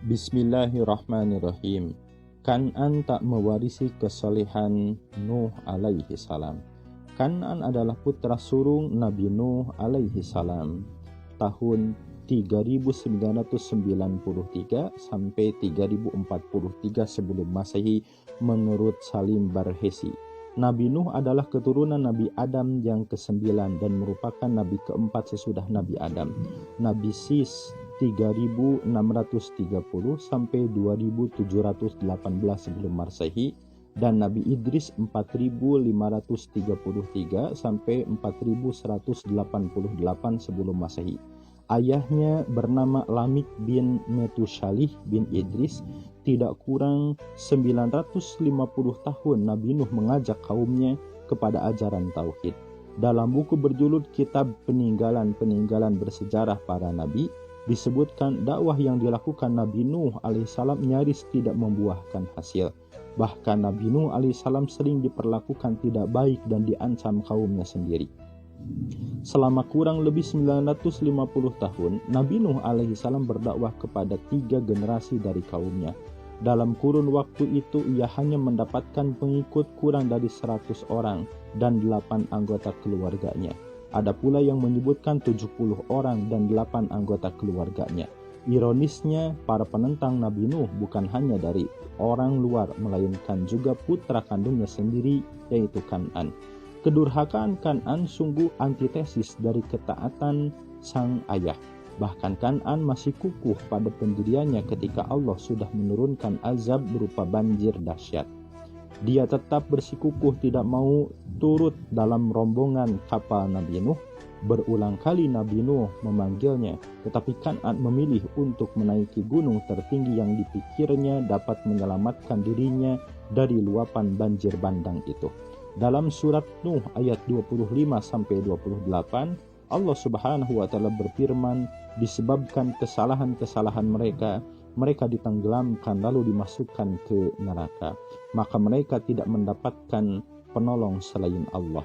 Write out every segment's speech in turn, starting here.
Bismillahirrahmanirrahim. Kan'an tak mewarisi kesalehan Nuh alaihi salam. Kan'an adalah putra sulung Nabi Nuh alaihi salam. Tahun 3993 sampai 3043 sebelum Masehi menurut Salim Barhesi. Nabi Nuh adalah keturunan Nabi Adam yang ke-9 dan merupakan nabi keempat sesudah Nabi Adam. Nabi Sis 3630 sampai 2718 sebelum Masehi dan Nabi Idris 4533 sampai 4188 sebelum Masehi. Ayahnya bernama Lamik bin Metushalih bin Idris. Tidak kurang 950 tahun Nabi Nuh mengajak kaumnya kepada ajaran tauhid. Dalam buku berjulud Kitab Peninggalan Bersejarah Para Nabi disebutkan dakwah yang dilakukan Nabi Nuh alaihissalam nyaris tidak membuahkan hasil. Bahkan Nabi Nuh alaihissalam sering diperlakukan tidak baik dan diancam kaumnya sendiri. Selama kurang lebih 950 tahun, Nabi Nuh alaihissalam berdakwah kepada 3 generasi dari kaumnya. Dalam kurun waktu itu ia hanya mendapatkan pengikut kurang dari 100 orang dan 8 anggota keluarganya. Ada pula yang menyebutkan 70 orang dan 8 anggota keluarganya. Ironisnya, para penentang Nabi Nuh bukan hanya dari orang luar, melainkan juga putra kandungnya sendiri, yaitu Kan'an. Kedurhakaan Kan'an sungguh antitesis dari ketaatan sang ayah. Bahkan Kan'an masih kukuh pada pendiriannya ketika Allah sudah menurunkan azab berupa banjir dahsyat. Dia tetap bersikukuh tidak mau turut dalam rombongan kapal Nabi Nuh. Berulang kali Nabi Nuh memanggilnya, tetapi Kan'an memilih untuk menaiki gunung tertinggi yang dipikirnya dapat menyelamatkan dirinya dari luapan banjir bandang itu. Dalam surat Nuh ayat 25-28, Allah Subhanahu wa Ta'ala berfirman, disebabkan kesalahan-kesalahan mereka ditenggelamkan lalu dimasukkan ke neraka. Maka mereka tidak mendapatkan penolong selain Allah.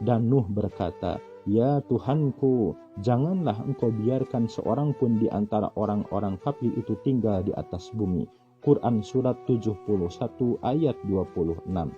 Dan Nuh berkata, "Ya Tuhanku, janganlah engkau biarkan seorang pun di antara orang-orang kafir itu tinggal di atas bumi." Quran surat 71 ayat 26.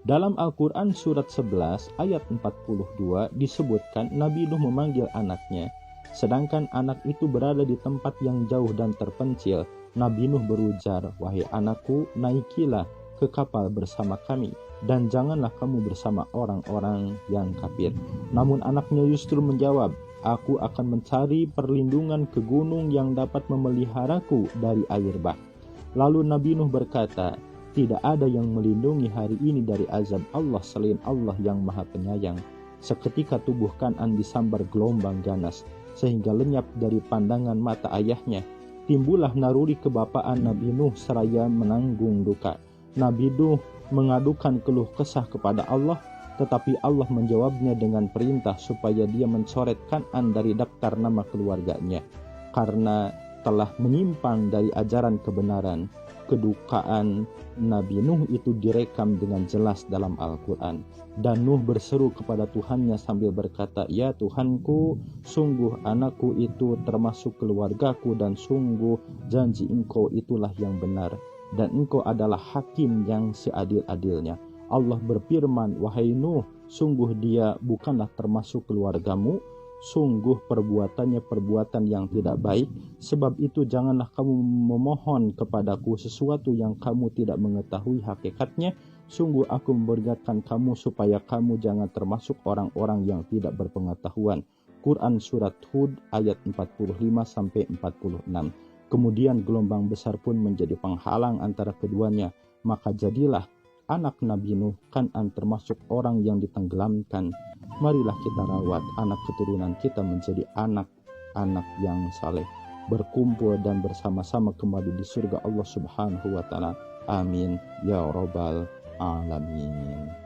Dalam Al-Quran surat 11 ayat 42 disebutkan Nabi Nuh memanggil anaknya. Sedangkan anak itu berada di tempat yang jauh dan terpencil. Nabi Nuh berujar, "Wahai anakku, naikilah ke kapal bersama kami dan janganlah kamu bersama orang-orang yang kafir." Namun anaknya justru menjawab, "Aku akan mencari perlindungan ke gunung yang dapat memeliharaku dari air bah." Lalu Nabi Nuh berkata, "Tidak ada yang melindungi hari ini dari azab Allah selain Allah yang Maha Penyayang." Seketika tubuh Kan'an disambar gelombang ganas sehingga lenyap dari pandangan mata ayahnya. Timbullah naruri kebapaan Nabi Nuh seraya menanggung duka. Nabi Nuh mengadukan keluh kesah kepada Allah, tetapi Allah menjawabnya dengan perintah supaya dia mencoret Kan'an dari daftar nama keluarganya karena telah menyimpang dari ajaran kebenaran. Kedukaan Nabi Nuh itu direkam dengan jelas dalam Al-Quran. Dan Nuh berseru kepada Tuhannya sambil berkata, "Ya Tuhanku, sungguh anakku itu termasuk keluargaku dan sungguh janji engkau itulah yang benar. Dan engkau adalah hakim yang seadil-adilnya." Allah berfirman, "Wahai Nuh, sungguh dia bukanlah termasuk keluargamu. Sungguh perbuatannya perbuatan yang tidak baik. Sebab itu janganlah kamu memohon kepadaku sesuatu yang kamu tidak mengetahui hakikatnya. Sungguh aku memperingatkan kamu supaya kamu jangan termasuk orang-orang yang tidak berpengetahuan." Quran surat Hud ayat 45-46. Kemudian gelombang besar pun menjadi penghalang antara keduanya. Maka jadilah anak Nabi Nuh Kan'an termasuk orang yang ditenggelamkan. Marilah kita rawat anak keturunan kita menjadi anak-anak yang saleh, berkumpul dan bersama-sama kembali di surga Allah Subhanahu wa Ta'ala. Amin ya rabbal alamin.